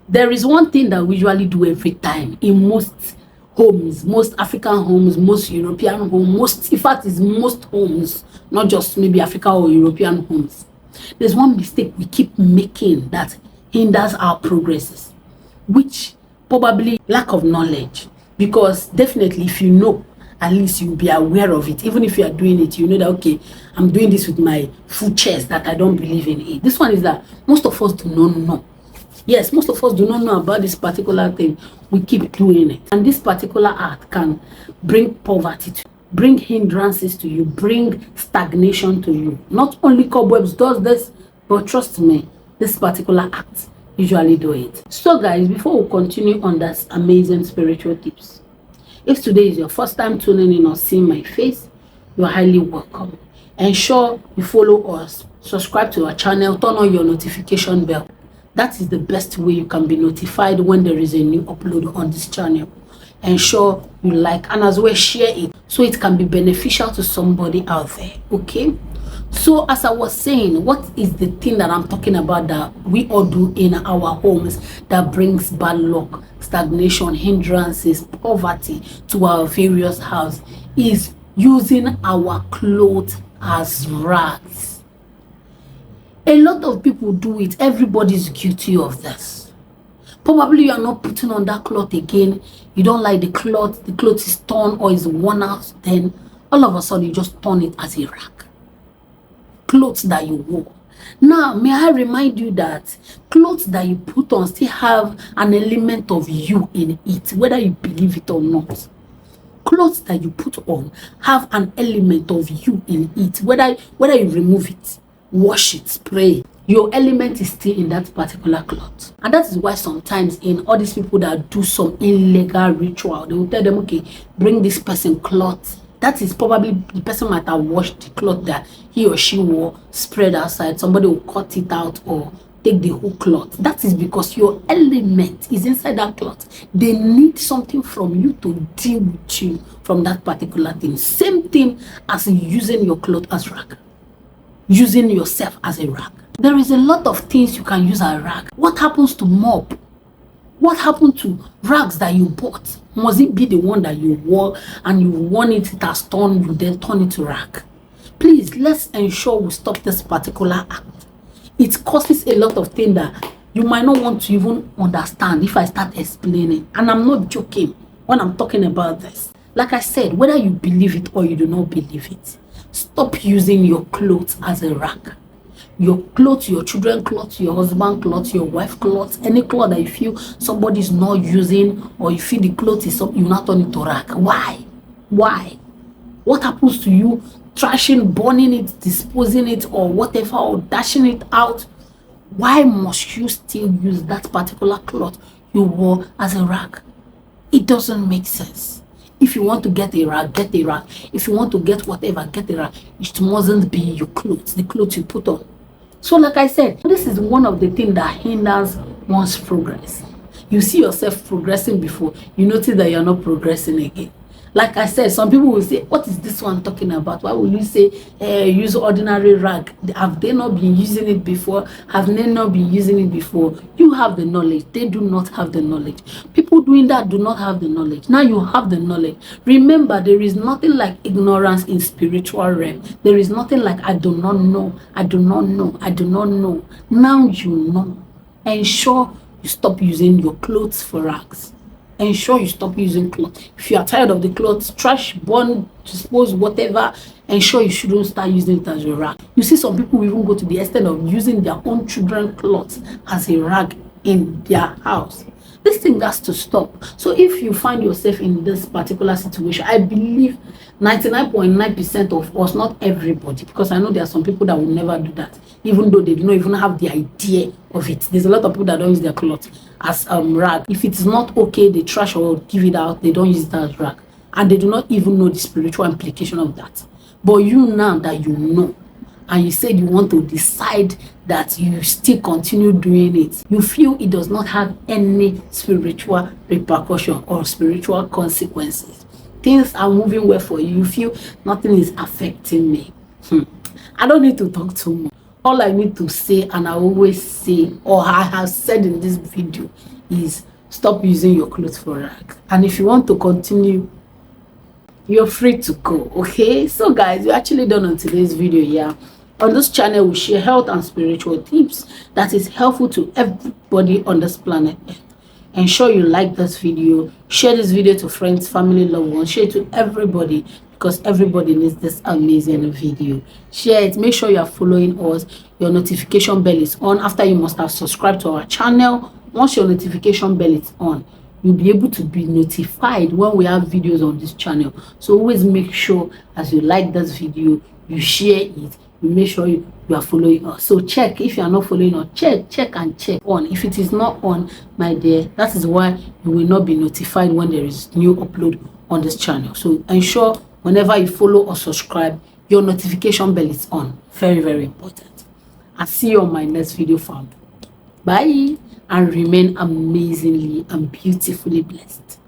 There is one thing that we usually do every time in most homes, most African homes, most European homes, in fact, it's most homes, not just maybe African or European homes. There's one mistake we keep making that hinders our progresses, which probably lack of knowledge. Because definitely, if you know, at least you'll be aware of it. Even if you are doing it, you know that, okay, I'm doing this with my full chest, that I don't believe in it. This one is that most of us do not know. Yes, most of us do not know about this particular thing. We keep doing it. And this particular act can bring poverty to you, bring hindrances to you, bring stagnation to you. Not only cobwebs does this, but trust me, this particular act usually do it. So guys, before we continue on this amazing spiritual tips, if today is your first time tuning in or seeing my face, you are highly welcome. Ensure you follow us, subscribe to our channel, turn on your notification bell. That is the best way you can be notified when there is a new upload on this channel. Ensure you like and as well share it so it can be beneficial to somebody out there. Okay, so as I was saying, what is the thing that I'm talking about that we all do in our homes that brings bad luck, stagnation, hindrances, poverty to our various houses? Is using our clothes as rags. A lot of people do it. Everybody's guilty of this. Probably you are not putting on that cloth again. You don't like the cloth is torn or is worn out. Then all of a sudden you just turn it as a rag. Clothes that you wore. Now, may I remind you that clothes that you put on still have an element of you in it, whether you believe it or not. Clothes that you put on have an element of you in it, whether you remove it, wash it, spray, your element is still in that particular cloth. And that is why sometimes in all these people that do some illegal ritual, they will tell them, okay, bring this person cloth. That is probably the person might have washed the cloth that he or she wore, spread outside. Somebody will cut it out or take the whole cloth. That is because your element is inside that cloth. They need something from you to deal with you from that particular thing. Same thing as using your cloth as rag. Using yourself as a rag. There is a lot of things you can use as a rag. What happens to mop? What happened to rags that you bought? Must it be the one that you wore and you worn it, it has torn, you then turn it to rag? Please, let's ensure we stop this particular act. It causes a lot of things that you might not want to even understand if I start explaining. And I'm not joking when I'm talking about this. Like I said, whether you believe it or you do not believe it, stop using your clothes as a rag. Your clothes, your children's clothes, your husband's clothes, your wife's clothes, any cloth that you feel somebody is not using or you feel the clothes is up, you not turn it to rag. Why? Why? What happens to you trashing, burning it, disposing it or whatever, or dashing it out? Why must you still use that particular cloth you wore as a rag? It doesn't make sense. If you want to get a rag, get a rag. If you want to get whatever, get a rag. It mustn't be your clothes, the clothes you put on. So like I said, this is one of the things that hinders one's progress. You see yourself progressing before, you notice that you're not progressing again. Like I said, some people will say, what is this one talking about? Why will you say use ordinary rag? Have they not been using it before? Have they not been using it before? You have the knowledge. They do not have the knowledge. People doing that do not have the knowledge. Now you have the knowledge. Remember, there is nothing like ignorance in spiritual realm. There is nothing like I do not know. I do not know. I do not know. Now you know. Ensure you stop using your clothes for rags. Ensure you stop using clothes. If you are tired of the clothes, trash, burn, dispose, whatever, ensure you shouldn't start using it as a rag. You see some people even go to the extent of using their own children's clothes as a rag in their house. This thing has to stop. So if you find yourself in this particular situation, I believe 99.9% of us, not everybody, because I know there are some people that will never do that, even though they do not even have the idea of it. There's a lot of people that don't use their clothes as rag. If it's not okay, they trash or give it out, they don't use it as rag. And they do not even know the spiritual implication of that. But you, now that you know, and you said you want to decide that you still continue doing it, you feel it does not have any spiritual repercussion or spiritual consequences. Things are moving well for you. You feel nothing is affecting me. I don't need to talk too much. all I need to say, and I always say, or I have said in this video, is stop using your clothes for rag. And if you want to continue, you're free to go. Okay, so guys, we're actually done on today's video. Yeah, on this channel we share health and spiritual tips that is helpful to everybody on this planet Earth. Ensure you like this video, share this video to friends, family, loved ones, share it to everybody, because everybody needs this amazing video. Share it. Make sure you are following us. Your notification bell is on. After, you must have subscribed to our channel. Once your notification bell is on, you'll be able to be notified when we have videos on this channel. So always make sure, as you like this video, you share it. You make sure you are following us. So check. If you are not following us, check on. If it is not on, my dear, that is why you will not be notified when there is new upload on this channel. So ensure whenever you follow or subscribe, your notification bell is on. Very, very important. I'll see you on my next video, fam. Bye, and remain amazingly and beautifully blessed.